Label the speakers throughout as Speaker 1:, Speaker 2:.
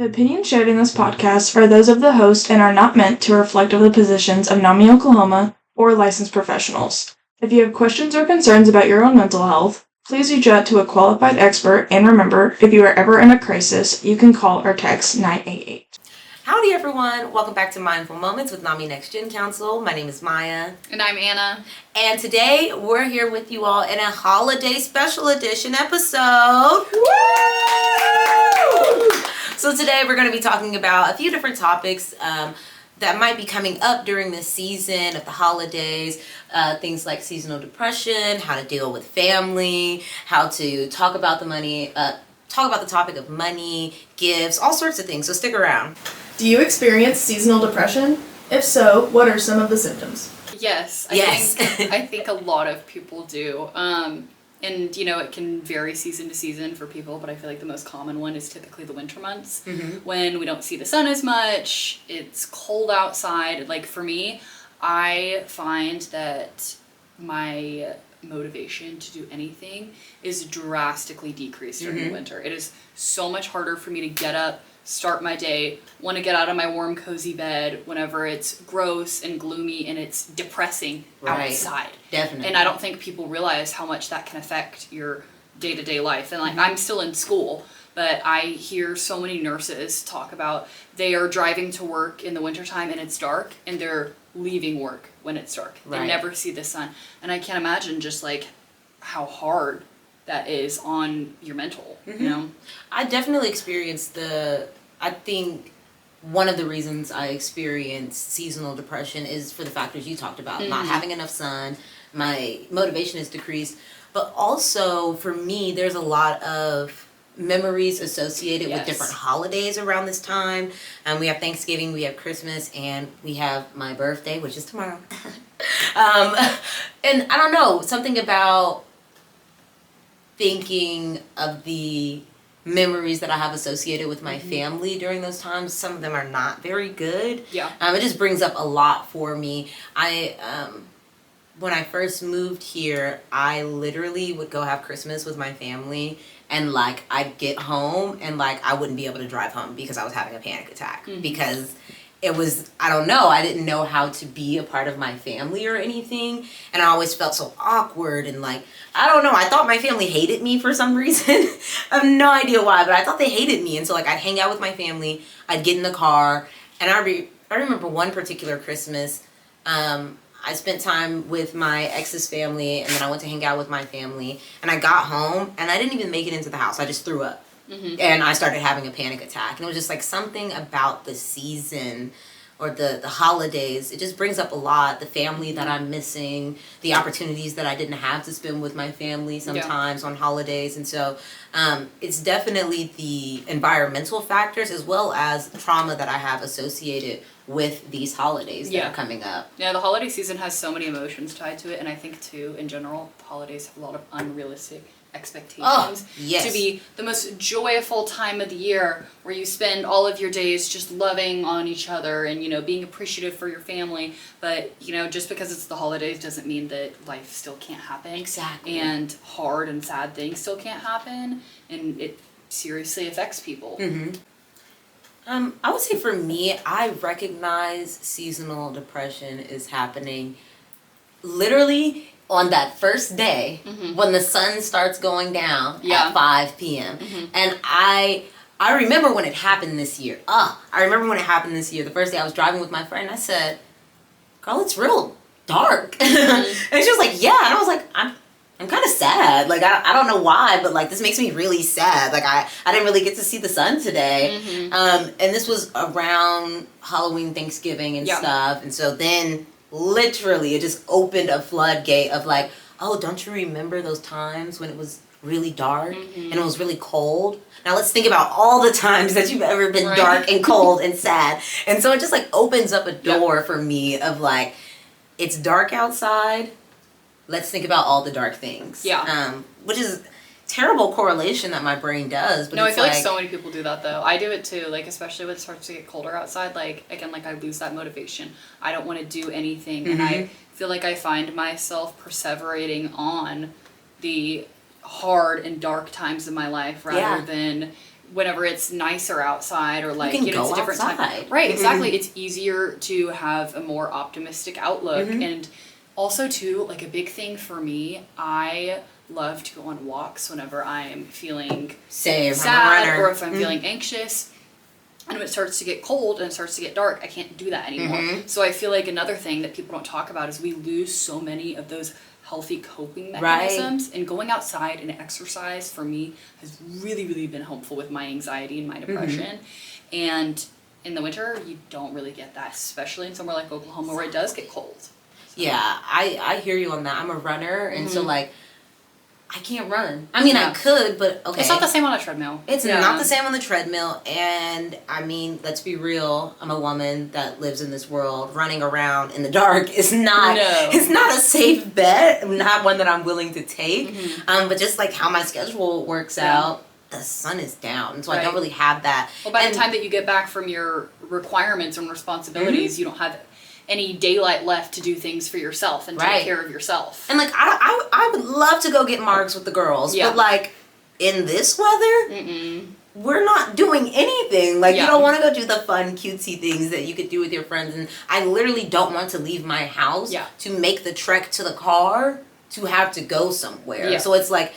Speaker 1: The opinions shared in this podcast are those of the host and are not meant to reflect the positions of NAMI Oklahoma or licensed professionals. If you have questions or concerns about your own mental health, please reach out to a qualified expert, and remember, if you are ever in a crisis, you can call or text 988.
Speaker 2: Howdy everyone, welcome back to Mindful Moments with NAMI Next Gen Council. My name is Maya.
Speaker 3: And I'm Anna.
Speaker 2: And today we're here with you all in a holiday special edition episode. Woo! So today we're going to be talking about a few different topics that might be coming up during this season of the holidays. Things like seasonal depression, how to deal with family, how to talk about the money, talk about the topic of money, gifts, all sorts of things. So stick around.
Speaker 4: Do you experience seasonal depression? If so, what are some of the symptoms?
Speaker 3: Yes. I think a lot of people do. And, you know, it can vary season to season for people, but I feel like the most common one is typically the winter months when we don't see the sun as much, it's cold outside. Like for me, I find that my motivation to do anything is drastically decreased during the winter. It is so much harder for me to get up, start my day, want to get out of my warm, cozy bed whenever it's gross and gloomy and it's depressing outside.
Speaker 2: Definitely.
Speaker 3: And I don't think people realize how much that can affect your day-to-day life. And like, I'm still in school, but I hear so many nurses talk about they are driving to work in the wintertime and it's dark, and they're leaving work when it's dark. They never see the sun. And I can't imagine just like how hard that is on your mental, you know?
Speaker 2: I definitely experienced I think one of the reasons I experience seasonal depression is for the factors you talked about. Not having enough sun, my motivation is decreased, but also for me, there's a lot of memories associated with different holidays around this time. We have Thanksgiving, we have Christmas, and we have my birthday, which is tomorrow. And I don't know, something about thinking of the memories that I have associated with my family during those times. Some of them are not very good. It just brings up a lot for me. When I first moved here, I literally would go have Christmas with my family, and like I'd get home and like I wouldn't be able to drive home because I was having a panic attack because it was, I don't know, I didn't know how to be a part of my family or anything, and I always felt so awkward and like, I don't know, I thought my family hated me for some reason. I have no idea why, but I thought they hated me, and so like I'd hang out with my family, I'd get in the car, and I remember one particular Christmas, I spent time with my ex's family, and then I went to hang out with my family, and I got home, and I didn't even make it into the house, I just threw up. And I started having a panic attack. And it was just like something about the season or the holidays. It just brings up a lot. The family that I'm missing, the opportunities that I didn't have to spend with my family sometimes on holidays. And so it's definitely the environmental factors as well as trauma that I have associated with these holidays that are coming up.
Speaker 3: Yeah, the holiday season has so many emotions tied to it. And I think too, in general, holidays have a lot of unrealistic expectations to be the most joyful time of the year, where you spend all of your days just loving on each other and, you know, being appreciative for your family. But, you know, just because it's the holidays doesn't mean that life still can't happen.
Speaker 2: Exactly.
Speaker 3: And hard and sad things still can't happen, and it seriously affects people.
Speaker 2: I would say for me, I recognize seasonal depression is happening literally on that first day when the sun starts going down at 5 p.m. And I remember when it happened this year. I remember when it happened this year. The first day I was driving with my friend, I said, "Girl, it's real dark." And she was like, "Yeah." And I was like, I'm kind of sad. Like, I don't know why, but like this makes me really sad. Like I didn't really get to see the sun today. And this was around Halloween, Thanksgiving and stuff. And so then literally it just opened a floodgate of like, oh, don't you remember those times when it was really dark and it was really cold? Now let's think about all the times that you've ever been dark and cold and sad. And so it just like opens up a door for me of like, it's dark outside, let's think about all the dark things. Which is terrible correlation that my brain does. But
Speaker 3: no, I feel like so many people do that though. I do it too, like especially when it starts to get colder outside. Like again, like I lose that motivation. I don't want to do anything, and I feel like I find myself perseverating on the hard and dark times of my life rather than whenever it's nicer outside or like,
Speaker 2: you can
Speaker 3: it's
Speaker 2: go
Speaker 3: a different
Speaker 2: outside.
Speaker 3: time. Right, exactly. It's easier to have a more optimistic outlook. And also too, like a big thing for me, I love to go on walks whenever I'm feeling sad or if I'm feeling anxious. And when it starts to get cold and it starts to get dark, I can't do that anymore. So I feel like another thing that people don't talk about is we lose so many of those healthy coping mechanisms, and going outside and exercise for me has really, really been helpful with my anxiety and my depression. And in the winter, you don't really get that, especially in somewhere like Oklahoma where it does get cold. So.
Speaker 2: Yeah, I hear you on that. I'm a runner, and so like I can't run. I mean, I could, but okay.
Speaker 3: It's not the same on a treadmill.
Speaker 2: It's not the same on the treadmill, and I mean, let's be real. I'm a woman that lives in this world. Running around in the dark is not. It's not a safe bet. Not one that I'm willing to take. But just like how my schedule works out, the sun is down, so I don't really have that.
Speaker 3: Well, by the time that you get back from your requirements and responsibilities, you don't have any daylight left to do things for yourself and take care of yourself.
Speaker 2: And like I would love to go get margs with the girls, but like in this weather, we're not doing anything. Like you don't want to go do the fun cutesy things that you could do with your friends, and I literally don't want to leave my house to make the trek to the car to have to go somewhere. So it's like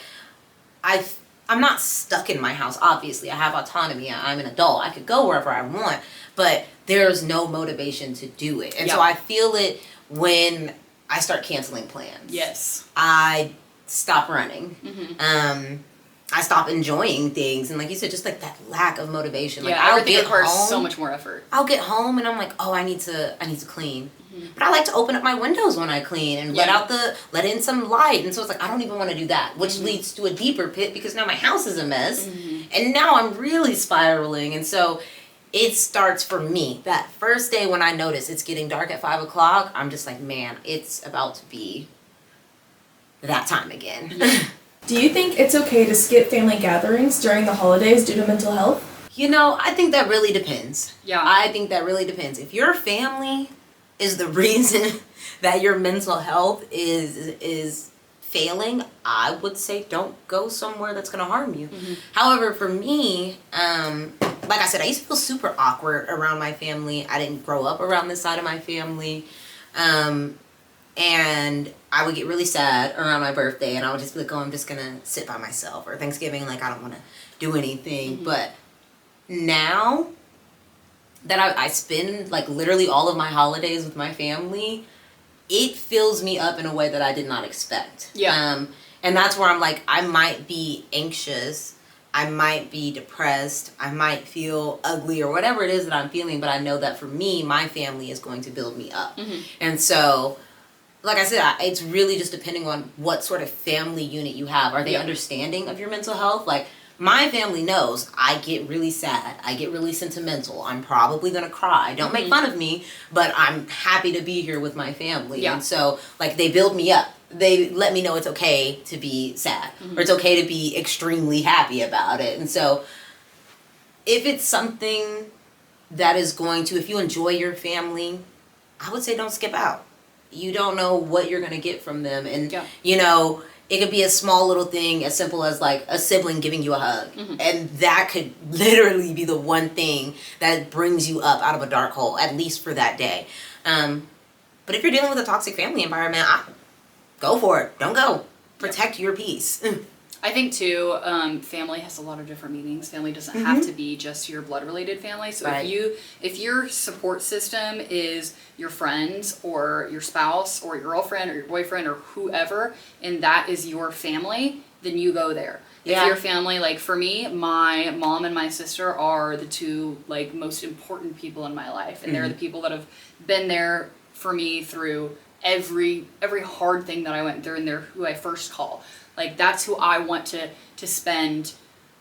Speaker 2: I'm not stuck in my house. Obviously, I have autonomy. I'm an adult. I could go wherever I want, but there's no motivation to do it. And so I feel it when I start canceling plans.
Speaker 3: Yes.
Speaker 2: I stop running. I stop enjoying things. And like you said, just like that lack of motivation. Like
Speaker 3: everything requires so much more effort.
Speaker 2: I'll get home and I'm like, oh, I need to clean. But I like to open up my windows when I clean and let in some light. And so it's like, I don't even want to do that, which leads to a deeper pit because now my house is a mess. And now I'm really spiraling. And so it starts for me that first day when I notice it's getting dark at 5 o'clock. I'm just like, man, it's about to be that time again.
Speaker 4: Do you think it's okay to skip family gatherings during the holidays due to mental health?
Speaker 2: You know, I think that really depends.
Speaker 3: Yeah.
Speaker 2: I think that really depends. If your family is the reason that your mental health is failing, I would say don't go somewhere that's going to harm you. However, for me, like I said, I used to feel super awkward around my family. I didn't grow up around this side of my family. And I would get really sad around my birthday, and I would just be like, oh, I'm just going to sit by myself. Or Thanksgiving, like, I don't want to do anything. But now that I spend, like, literally all of my holidays with my family, it fills me up in a way that I did not expect. And that's where I'm like, I might be anxious, I might be depressed, I might feel ugly or whatever it is that I'm feeling, but I know that for me, my family is going to build me up. And so, like I said, it's really just depending on what sort of family unit you have. Are they understanding of your mental health? Like, my family knows I get really sad. I get really sentimental. I'm probably going to cry. Don't make fun of me, but I'm happy to be here with my family. And so, like, they build me up. They let me know it's okay to be sad or it's okay to be extremely happy about it. And so, if it's something that is going to, if you enjoy your family, I would say don't skip out. You don't know what you're going to get from them. And, you know, it could be a small little thing as simple as like a sibling giving you a hug. And that could literally be the one thing that brings you up out of a dark hole, at least for that day. But if you're dealing with a toxic family environment, go for it. Don't go. Protect your peace.
Speaker 3: I think too, family has a lot of different meanings. Family doesn't have to be just your blood related family. So if your support system is your friends or your spouse or your girlfriend or your boyfriend or whoever, and that is your family, then you go there. If your family, like for me, my mom and my sister are the two like most important people in my life, and they're the people that have been there for me through every hard thing that I went through, and they're who I first call. Like, that's who I want to spend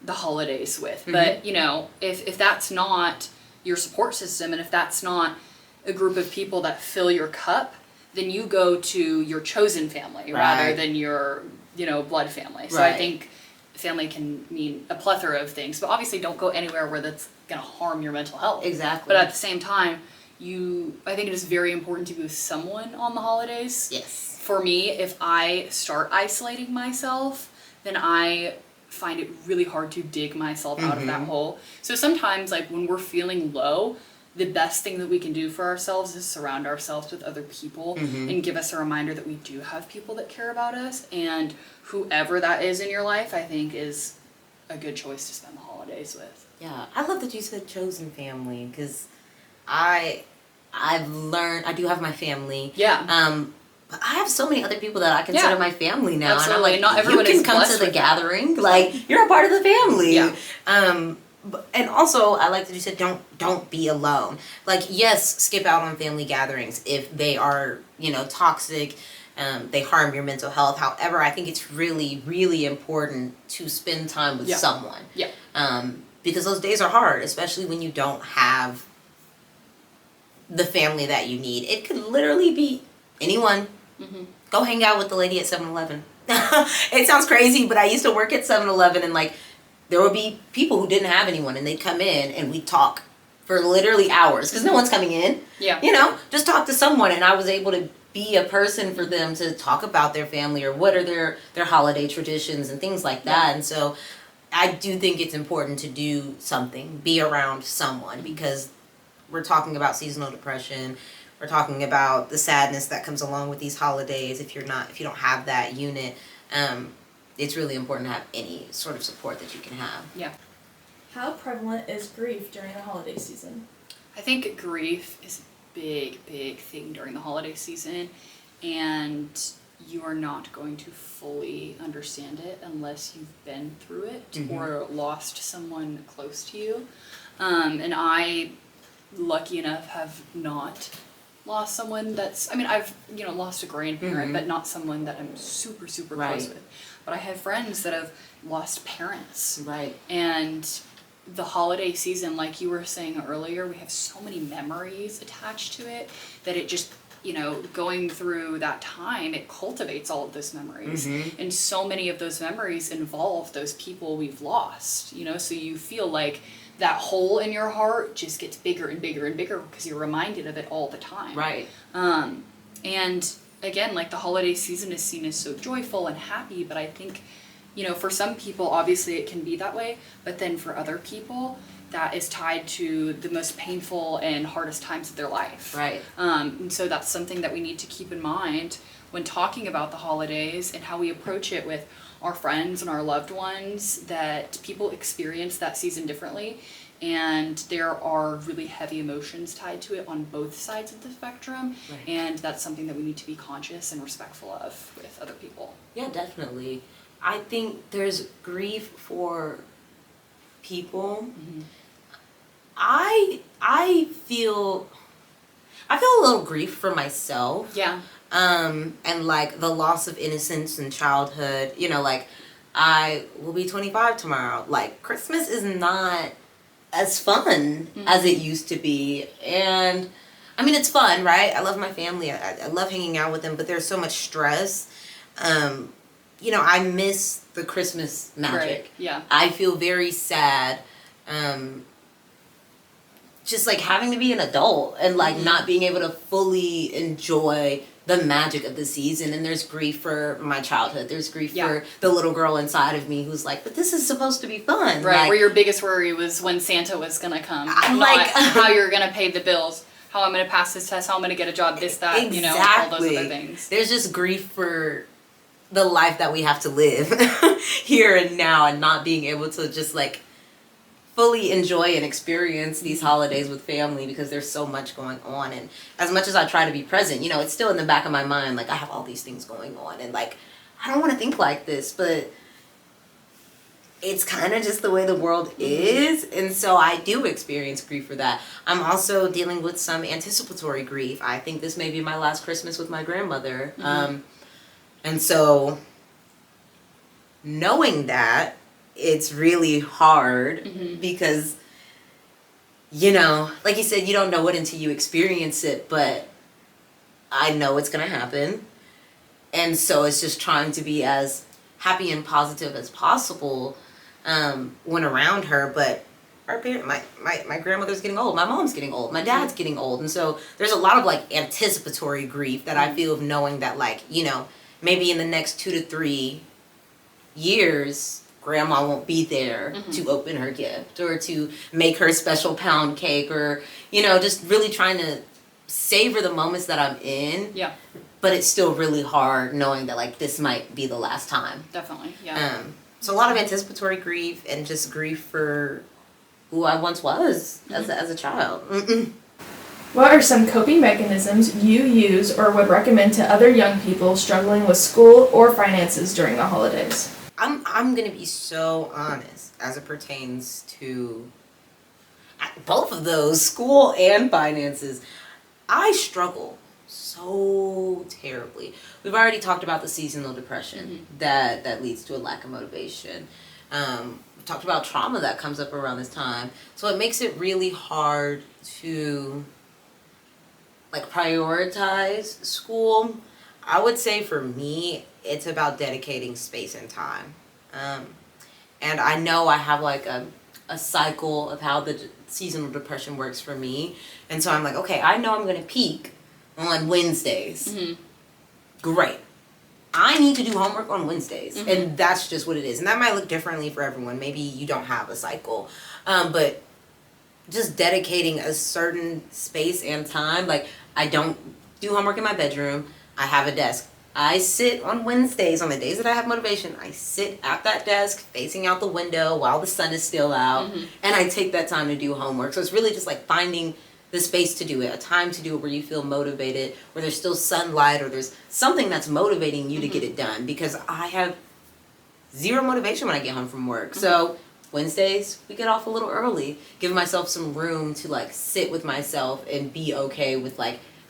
Speaker 3: the holidays with. But, you know, if that's not your support system, and if that's not a group of people that fill your cup, then you go to your chosen family rather than your, you know, blood family. So I think family can mean a plethora of things. But obviously don't go anywhere where that's going to harm your mental health.
Speaker 2: Exactly.
Speaker 3: But at the same time, I think it is very important to be with someone on the holidays.
Speaker 2: Yes.
Speaker 3: For me, if I start isolating myself, then I find it really hard to dig myself out of that hole. So sometimes, like, when we're feeling low, the best thing that we can do for ourselves is surround ourselves with other people and give us a reminder that we do have people that care about us, and whoever that is in your life, I think, is a good choice to spend the holidays with.
Speaker 2: Yeah, I love that you said chosen family, because I've learned, I do have my family.
Speaker 3: Yeah.
Speaker 2: But I have so many other people that I consider my family now.
Speaker 3: Absolutely.
Speaker 2: And I'm like,
Speaker 3: not everyone
Speaker 2: you
Speaker 3: is
Speaker 2: can come
Speaker 3: blessed
Speaker 2: to the
Speaker 3: with
Speaker 2: gathering. Like, you're a part of the family.
Speaker 3: Yeah.
Speaker 2: And also, I like that you said don't be alone. Like, yes, skip out on family gatherings if they are, toxic, they harm your mental health. However, I think it's really, really important to spend time with someone.
Speaker 3: Yeah.
Speaker 2: Because those days are hard, especially when you don't have the family that you need. It could literally be anyone. Go hang out with the lady at 7-Eleven. It sounds crazy, but I used to work at 7-Eleven, and like, there would be people who didn't have anyone, and they'd come in and we'd talk for literally hours because no one's coming in.
Speaker 3: Yeah.
Speaker 2: Just talk to someone, and I was able to be a person for them to talk about their family or what are their holiday traditions and things like that. And so I do think it's important to do something, be around someone, because we're talking about seasonal depression. We're talking about the sadness that comes along with these holidays. If you don't have that unit, it's really important to have any sort of support that you can have.
Speaker 3: Yeah.
Speaker 4: How prevalent is grief during the holiday season?
Speaker 3: I think grief is a big, big thing during the holiday season, and you are not going to fully understand it unless you've been through it or lost someone close to you. And I, lucky enough, have not lost someone I've, lost a grandparent, but not someone that I'm super, super close with. But I have friends that have lost parents.
Speaker 2: Right.
Speaker 3: And the holiday season, like you were saying earlier, we have so many memories attached to it that it just, going through that time, it cultivates all of those memories. And so many of those memories involve those people we've lost, so you feel like that hole in your heart just gets bigger and bigger and bigger because you're reminded of it all the time.
Speaker 2: Right.
Speaker 3: And again, like, the holiday season is seen as so joyful and happy, but I think, for some people, obviously it can be that way, but then for other people, that is tied to the most painful and hardest times of their life.
Speaker 2: Right.
Speaker 3: And so that's something that we need to keep in mind when talking about the holidays and how we approach it with our friends and our loved ones, that people experience that season differently, and there are really heavy emotions tied to it on both sides of the spectrum.
Speaker 2: Right.
Speaker 3: And that's something that we need to be conscious and respectful of with other people.
Speaker 2: Yeah, definitely. I think there's grief for people. I feel a little grief for myself.
Speaker 3: Yeah.
Speaker 2: And like the loss of innocence in childhood, like, I will be 25 tomorrow. Like, Christmas is not as fun as it used to be. And I mean, it's fun, right? I love my family. I love hanging out with them, but there's so much stress. I miss the Christmas magic.
Speaker 3: Right. Yeah.
Speaker 2: I feel very sad. Just like having to be an adult and like not being able to fully enjoy the magic of the season. And there's grief for my childhood. There's grief for the little girl inside of me who's like, but this is supposed to be fun.
Speaker 3: Right,
Speaker 2: like,
Speaker 3: where your biggest worry was when Santa was gonna come.
Speaker 2: I'm
Speaker 3: not
Speaker 2: like
Speaker 3: how you're gonna pay the bills, how I'm gonna pass this test, how I'm gonna get a job, this, that,
Speaker 2: exactly.
Speaker 3: All those other things.
Speaker 2: There's just grief for the life that we have to live here and now, and not being able to just like fully enjoy and experience these holidays with family because there's so much going on. And as much as I try to be present, it's still in the back of my mind, like, I have all these things going on, and like, I don't want to think like this, but it's kind of just the way the world is. And so I do experience grief for that. I'm also dealing with some anticipatory grief. I think this may be my last Christmas with my grandmother. And so knowing that, it's really hard because, like you said, you don't know it until you experience it, but I know it's going to happen. And so it's just trying to be as happy and positive as possible when around her. But my grandmother's getting old, my mom's getting old, my dad's getting old. And so there's a lot of like anticipatory grief that I feel of knowing that, like, maybe in the next 2 to 3 years, grandma won't be there to open her gift or to make her special pound cake, or, just really trying to savor the moments that I'm in.
Speaker 3: Yeah.
Speaker 2: But it's still really hard knowing that, like, this might be the last time.
Speaker 3: Definitely, yeah.
Speaker 2: So a lot of anticipatory grief and just grief for who I once was as a child.
Speaker 4: What are some coping mechanisms you use or would recommend to other young people struggling with school or finances during the holidays?
Speaker 2: I'm gonna be so honest as it pertains to both of those, school and finances. I struggle so terribly. We've already talked about the seasonal depression that leads to a lack of motivation. We talked about trauma that comes up around this time. So it makes it really hard to prioritize school. I would say for me, it's about dedicating space and time. And I know I have a cycle of how the seasonal depression works for me. And so I'm like, okay, I know I'm going to peak on Wednesdays. Great. I need to do homework on Wednesdays. And that's just what it is. And that might look differently for everyone. Maybe you don't have a cycle. But just dedicating a certain space and time. I don't do homework in my bedroom. I have a desk. I sit on Wednesdays, on the days that I have motivation, I sit at that desk facing out the window while the sun is still out, and I take that time to do homework. So it's really just finding the space to do it, a time to do it where you feel motivated, where there's still sunlight, or there's something that's motivating you to get it done, because I have zero motivation when I get home from work. So Wednesdays, we get off a little early, give myself some room to sit with myself and be okay with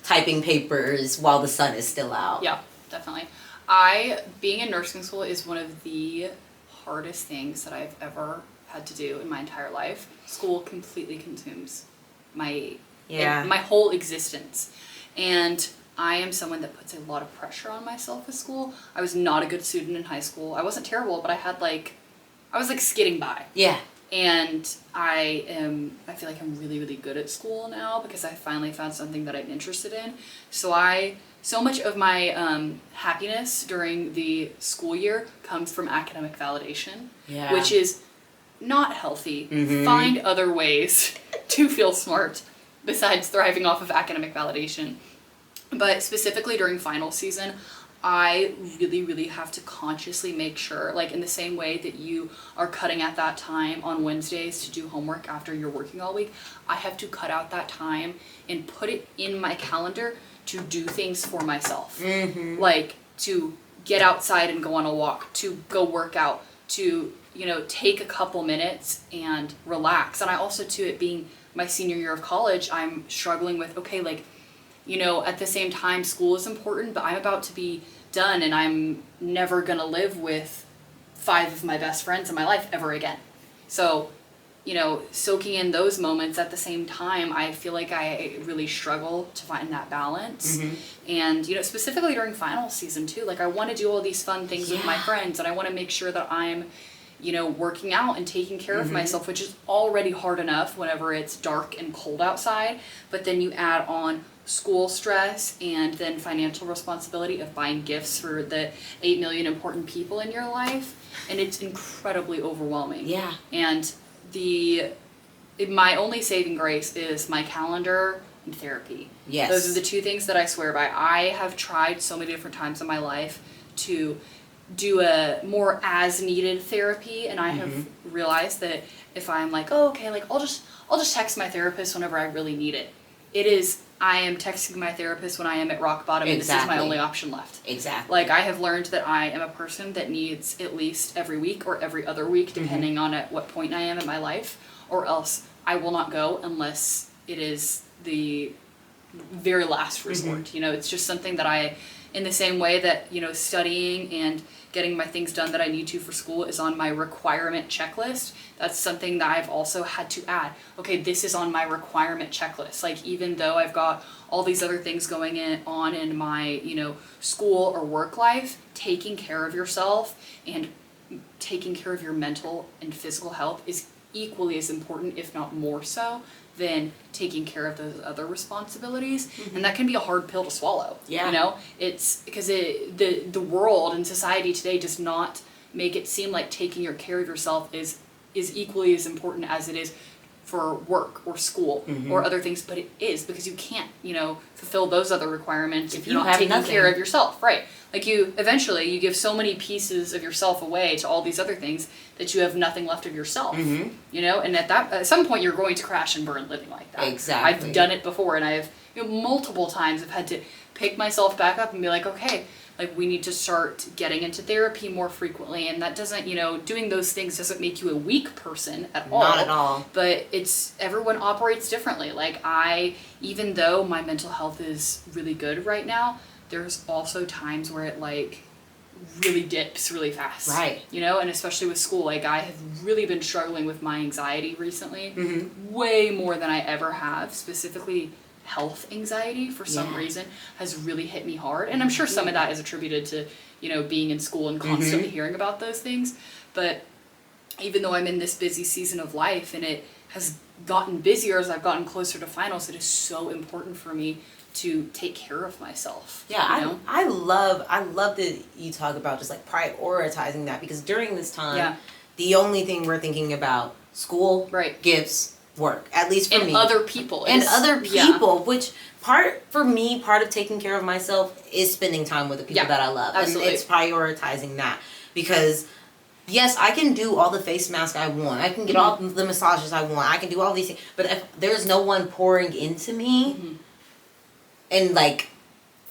Speaker 2: typing papers while the sun is still out.
Speaker 3: Yeah, definitely. Being in nursing school is one of the hardest things that I've ever had to do in my entire life. School completely consumes my whole existence. And I am someone that puts a lot of pressure on myself with school. I was not a good student in high school. I wasn't terrible, but I was skidding by. Yeah. And I feel like I'm really, really good at school now because I finally found something that I'm interested in. So much of my happiness during the school year comes from academic validation, which is not healthy. Find other ways to feel smart besides thriving off of academic validation. But specifically during final season, I really, really have to consciously make sure, in the same way that you are cutting out that time on Wednesdays to do homework after you're working all week, I have to cut out that time and put it in my calendar to do things for myself. To get outside and go on a walk, to go work out, to, take a couple minutes and relax. And I also, too, it being my senior year of college, I'm struggling with, at the same time, school is important, but I'm about to be done and I'm never gonna live with 5 of my best friends in my life ever again. So, soaking in those moments at the same time, I feel like I really struggle to find that balance. And, specifically during final season too, I want to do all these fun things with my friends, and I want to make sure that I'm, working out and taking care of myself, which is already hard enough whenever it's dark and cold outside, but then you add on school stress and then financial responsibility of buying gifts for the 8 million important people in your life, and it's incredibly overwhelming. Yeah. And my only saving grace is my calendar and therapy. Yes. Those are the 2 things that I swear by. I have tried so many different times in my life to do a more as needed therapy, and I have realized that if I'm I'll just text my therapist whenever I really need it. I am texting my therapist when I am at rock bottom, and this is my only option left. Exactly. I have learned that I am a person that needs at least every week or every other week, depending on at what point I am in my life, or else I will not go unless it is the very last resort. It's just something that in the same way that, studying and getting my things done that I need to for school is on my requirement checklist, that's something that I've also had to add. Okay, this is on my requirement checklist. Even though I've got all these other things going on in my, school or work life, taking care of yourself and taking care of your mental and physical health is equally as important, if not more so, than taking care of those other responsibilities. And that can be a hard pill to swallow. Yeah. It's because the world and society today does not make it seem like taking care of yourself is equally as important as it is for work or school or other things, but it is, because you can't, fulfill those other requirements if you're not taking care of yourself, right? Like you give so many pieces of yourself away to all these other things that you have nothing left of yourself, and at some point you're going to crash and burn living like that.
Speaker 2: Exactly.
Speaker 3: I've done it before, and I've multiple times I've had to pick myself back up and be like, okay, like we need to start getting into therapy more frequently, and that doesn't, doing those things doesn't make you a weak person at all.
Speaker 2: Not at all.
Speaker 3: But everyone operates differently. Like even though my mental health is really good right now, there's also times where it like really dips really fast.
Speaker 2: Right.
Speaker 3: And especially with school, like I have really been struggling with my anxiety recently, way more than I ever have, specifically health anxiety for some reason has really hit me hard, and I'm sure some of that is attributed to being in school and constantly hearing about those things. But even though I'm in this busy season of life and it has gotten busier as I've gotten closer to finals, it is so important for me to take care of myself.
Speaker 2: I love that you talk about just like prioritizing that, because during this time the only thing we're thinking about school, gifts, work, at least for me.
Speaker 3: And other people.
Speaker 2: Which part of taking care of myself is spending time with the people that I love.
Speaker 3: Absolutely.
Speaker 2: And it's prioritizing that, because yes, I can do all the face masks I want. I can get all the massages I want. I can do all these things. But if there's no one pouring into me, and like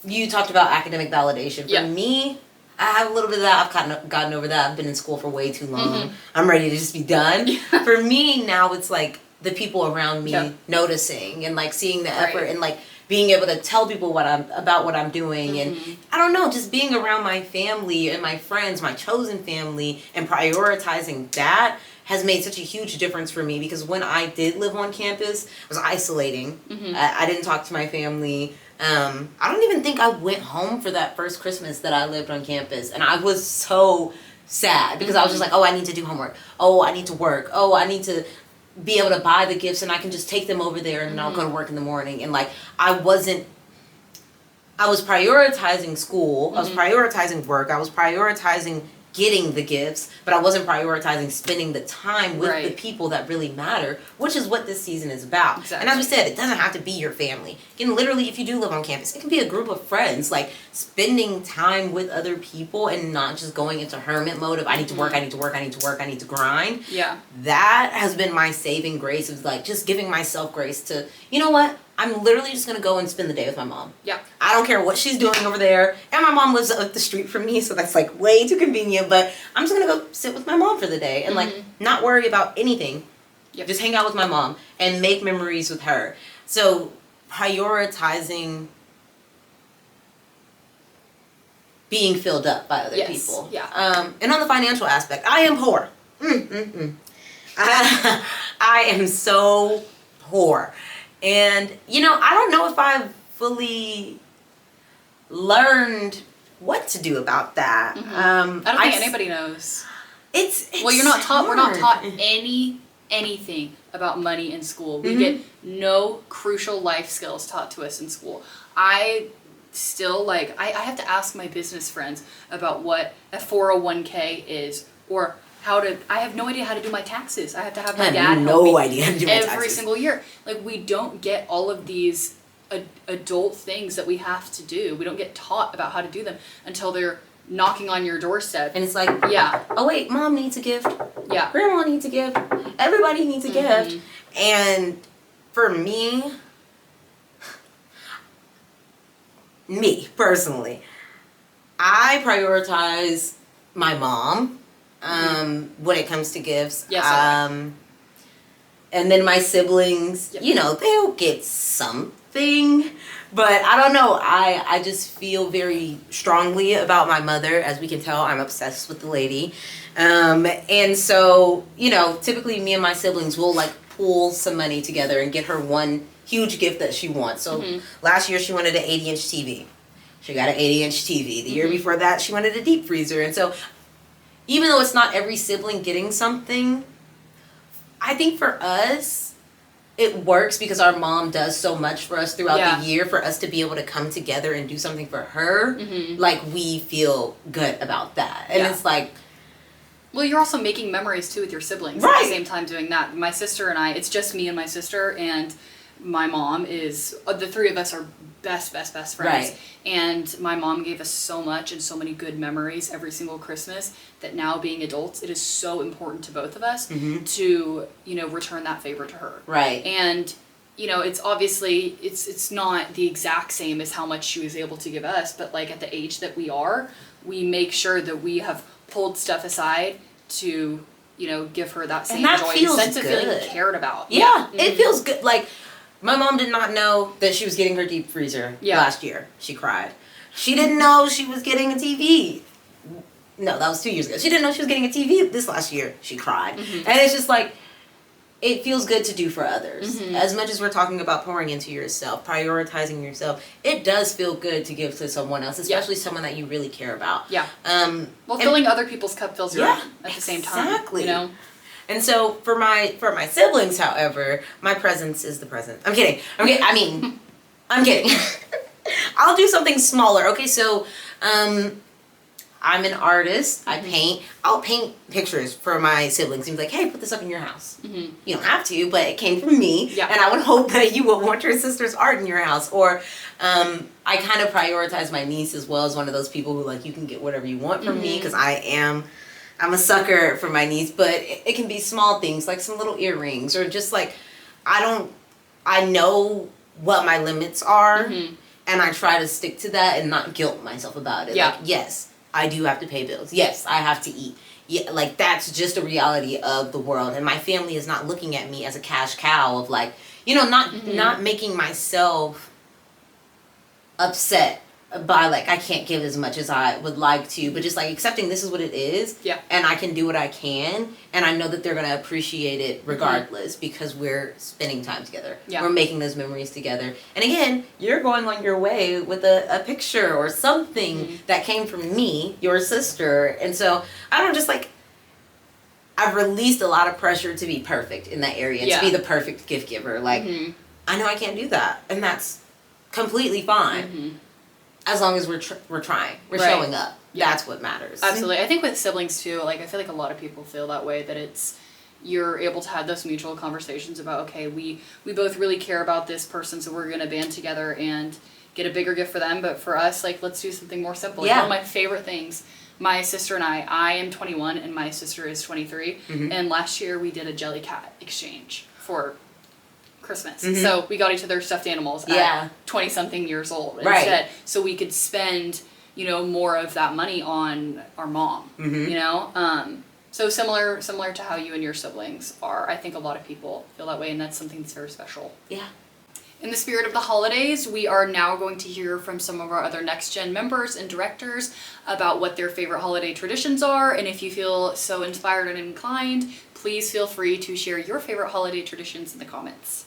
Speaker 2: you talked about academic validation. For me, I have a little bit of that. I've gotten over that. I've been in school for way too long. I'm ready to just be done. For me now, it's like the people around me noticing and like seeing the effort and like being able to tell people what I'm doing, and I don't know, just being around my family and my friends, my chosen family, and prioritizing that has made such a huge difference for me, because when I did live on campus, it was isolating. I didn't talk to my family. I don't even think I went home for that first Christmas that I lived on campus, and I was so sad because I was just like, oh, I need to do homework. Oh, I need to work. Oh, I need to be able to buy the gifts, and I can just take them over there and I'll go to work in the morning. And like, I was prioritizing school, I was prioritizing work, I was prioritizing getting the gifts, but I wasn't prioritizing spending the time with the people that really matter, which is what this season is about.
Speaker 3: Exactly.
Speaker 2: And as we said, it doesn't have to be your family. It can literally, if you do live on campus, it can be a group of friends, like spending time with other people and not just going into hermit mode of I need to work, I need to work, I need to work, I need to grind.
Speaker 3: Yeah.
Speaker 2: That has been my saving grace, of like just giving myself grace to, you know what? I'm literally just going to go and spend the day with my mom.
Speaker 3: Yeah.
Speaker 2: I don't care what she's doing over there. And my mom lives up the street from me, so that's like way too convenient. But I'm just going to go sit with my mom for the day and like not worry about anything.
Speaker 3: Yep.
Speaker 2: Just hang out with my mom and make memories with her. So prioritizing being filled up by other people.
Speaker 3: Yeah.
Speaker 2: And on the financial aspect, I am poor. I am so poor. And, I don't know if I've fully learned what to do about that.
Speaker 3: I don't think anybody knows.
Speaker 2: It's
Speaker 3: You're not taught.
Speaker 2: hard.
Speaker 3: We're not taught anything about money in school. We get no crucial life skills taught to us in school. I still I have to ask my business friends about what a 401k is, or I have no idea how to do my taxes. I have to have my dad help me
Speaker 2: idea how to do my
Speaker 3: every
Speaker 2: taxes.
Speaker 3: single year. Like, we don't get all of these adult things that we have to do. We don't get taught about how to do them until they're knocking on your doorstep.
Speaker 2: And it's like, oh wait, mom needs a gift.
Speaker 3: Yeah.
Speaker 2: Grandma needs a gift. Everybody needs a gift. And for me personally, I prioritize my mom when it comes to gifts.
Speaker 3: Yes,
Speaker 2: and then my siblings, they'll get something. But I don't know, I just feel very strongly about my mother. As we can tell, I'm obsessed with the lady. And so, typically me and my siblings will like pool some money together and get her one huge gift that she wants. So last year she wanted an 80-inch TV. She got an 80-inch TV. The year before that, she wanted a deep freezer. And so even though it's not every sibling getting something, I think for us, it works because our mom does so much for us throughout the year. For us to be able to come together and do something for her, like, we feel good about that. And it's like,
Speaker 3: Well, you're also making memories too with your siblings
Speaker 2: Right.
Speaker 3: at the same time doing that. My sister and I, it's just me and my sister, and my mom is, the three of us are best friends.
Speaker 2: Right.
Speaker 3: And my mom gave us so much and so many good memories every single Christmas that now being adults, it is so important to both of us to, you know, return that favor to her.
Speaker 2: Right.
Speaker 3: And, you know, it's obviously, it's not the exact same as how much she was able to give us, but like at the age that we are, we make sure that we have pulled stuff aside to, you know, give her that same
Speaker 2: that
Speaker 3: joy
Speaker 2: feels
Speaker 3: and sense of feeling
Speaker 2: good.
Speaker 3: cared about.
Speaker 2: Yeah, it feels good. Like, my mom did not know that she was getting her deep freezer last year. She cried. She didn't know she was getting a TV. No, that was 2 years ago. She didn't know she was getting a TV this last year. She cried. And it's just like, it feels good to do for others. As much as we're talking about pouring into yourself, prioritizing yourself, it does feel good to give to someone else, especially someone that you really care about.
Speaker 3: Yeah. Well, filling other people's cup fills your own at the same time.
Speaker 2: Exactly.
Speaker 3: You know?
Speaker 2: And so for my siblings, however, my presence is the present. I'm kidding. I mean, I'm kidding. I'll do something smaller. Okay, so I'm an artist. I paint. I'll paint pictures for my siblings and be like, hey, put this up in your house. You don't have to, but it came from me.
Speaker 3: Yeah.
Speaker 2: And I would hope that you will want your sister's art in your house. Or I kind of prioritize my niece as well as one of those people who, like, you can get whatever you want from me because I'm a sucker for my niece, but it can be small things like some little earrings or just like, I know what my limits are and I try to stick to that and not guilt myself about it.
Speaker 3: Yeah.
Speaker 2: Like, yes, I do have to pay bills. Yes, I have to eat. Yeah, like that's just a reality of the world. And my family is not looking at me as a cash cow of like, you know, not making myself upset by like I can't give as much as I would like to, but just like accepting this is what it is, and I can do what I can, and I know that they're gonna appreciate it regardless because we're spending time together. We're making those memories together, and again, you're going on your way with a picture or something that came from me, your sister, and so I don't just like. I've released a lot of pressure to be perfect in that area, to be the perfect gift giver. Like, I know I can't do that, and that's completely fine. As long as we're trying, we're showing up. That's what matters.
Speaker 3: Absolutely. I think with siblings too, like I feel like a lot of people feel that way, that it's, you're able to have those mutual conversations about, okay, we both really care about this person, so we're gonna band together and get a bigger gift for them, but for us, like, let's do something more simple. Like, one of my favorite things, my sister and I am 21 and my sister is 23, and last year we did a Jellycat exchange for Christmas. So we got each other stuffed animals at 20-something years old instead, so we could spend, you know, more of that money on our mom, you know? So similar to how you and your siblings are. I think a lot of people feel that way, and that's something that's very special.
Speaker 2: Yeah.
Speaker 3: In the spirit of the holidays, we are now going to hear from some of our other Next Gen members and directors about what their favorite holiday traditions are, and if you feel so inspired and inclined, please feel free to share your favorite holiday traditions in the comments.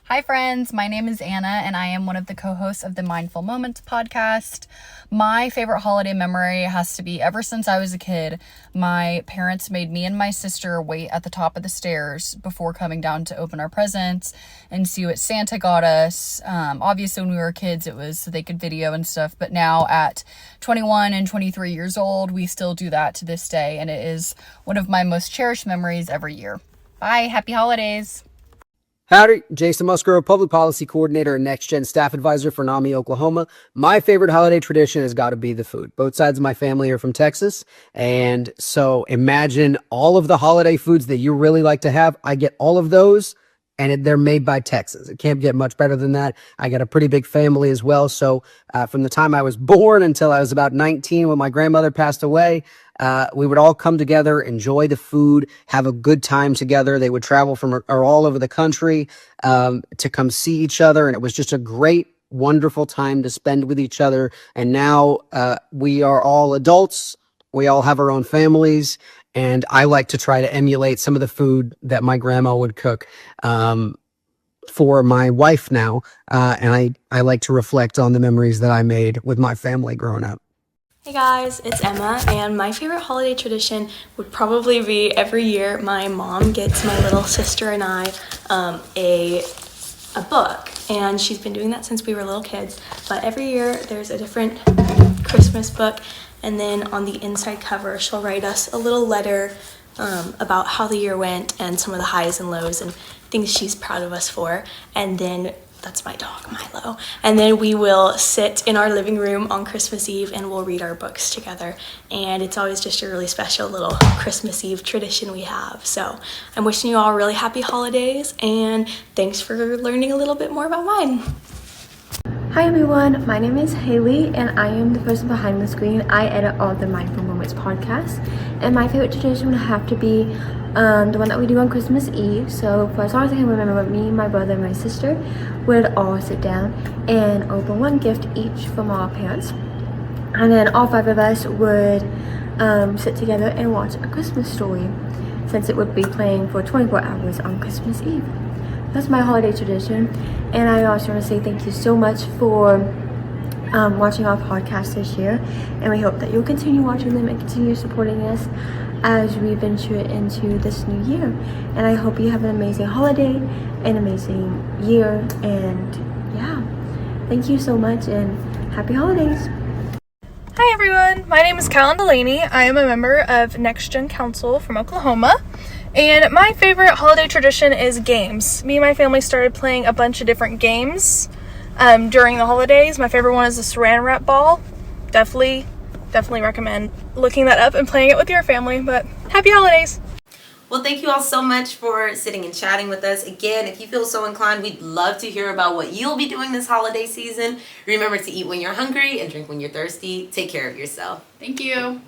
Speaker 5: Hi friends, my name is Anna and I am one of the co-hosts of the Mindful Moments podcast. My favorite holiday memory has to be ever since I was a kid, my parents made me and my sister wait at the top of the stairs before coming down to open our presents and see what Santa got us. Obviously when we were kids it was so they could video and stuff, but now at 21 and 23 years old, we still do that to this day, and it is one of my most cherished memories every year. Bye, happy holidays.
Speaker 6: Howdy, Jason Musgrove, Public Policy Coordinator and Next Gen Staff Advisor for NAMI Oklahoma. My favorite holiday tradition has got to be the food. Both sides of my family are from Texas, and so imagine all of the holiday foods that you really like to have. I get all of those, and they're made by Texans. It can't get much better than that. I got a pretty big family as well, so from the time I was born until I was about 19 when my grandmother passed away, we would all come together, enjoy the food, have a good time together. They would travel from all over the country to come see each other, and it was just a great, wonderful time to spend with each other. And now we are all adults. We all have our own families, and I like to try to emulate some of the food that my grandma would cook for my wife now, and I like to reflect on the memories that I made with my family growing up.
Speaker 7: Hey guys, it's Emma, and my favorite holiday tradition would probably be every year my mom gets my little sister and I a book, and she's been doing that since we were little kids, but every year there's a different Christmas book, And then on the inside cover, she'll write us a little letter about how the year went and some of the highs and lows and things she's proud of us for. And then that's my dog, Milo. And then we will sit in our living room on Christmas Eve and we'll read our books together. And it's always just a really special little Christmas Eve tradition we have. So I'm wishing you all really happy holidays and thanks for learning a little bit more about mine.
Speaker 8: Hi everyone, my name is Halee and I am the person behind the screen. I edit all the Mindful Moments podcasts, and my favorite tradition would have to be the one that we do on Christmas Eve. So for as long as I can remember, me, my brother, and my sister would all sit down and open one gift each from our parents, and then all 5 of us would sit together and watch A Christmas Story, since it would be playing for 24 hours on Christmas Eve. That's my holiday tradition, and I also want to say thank you so much for watching our podcast this year, and we hope that you'll continue watching them and continue supporting us as we venture into this new year. And I hope you have an amazing holiday, an amazing year, and yeah, thank you so much and happy holidays.
Speaker 4: Hi everyone, my name is Kalyn Delaney. I am a member of Next Gen Council from Oklahoma. And my favorite holiday tradition is games. Me and my family started playing a bunch of different games during the holidays. My favorite one is the Saran Wrap Ball. Definitely recommend looking that up and playing it with your family. But happy holidays!
Speaker 2: Well, thank you all so much for sitting and chatting with us. Again, if you feel so inclined, we'd love to hear about what you'll be doing this holiday season. Remember to eat when you're hungry and drink when you're thirsty. Take care of yourself.
Speaker 3: Thank you.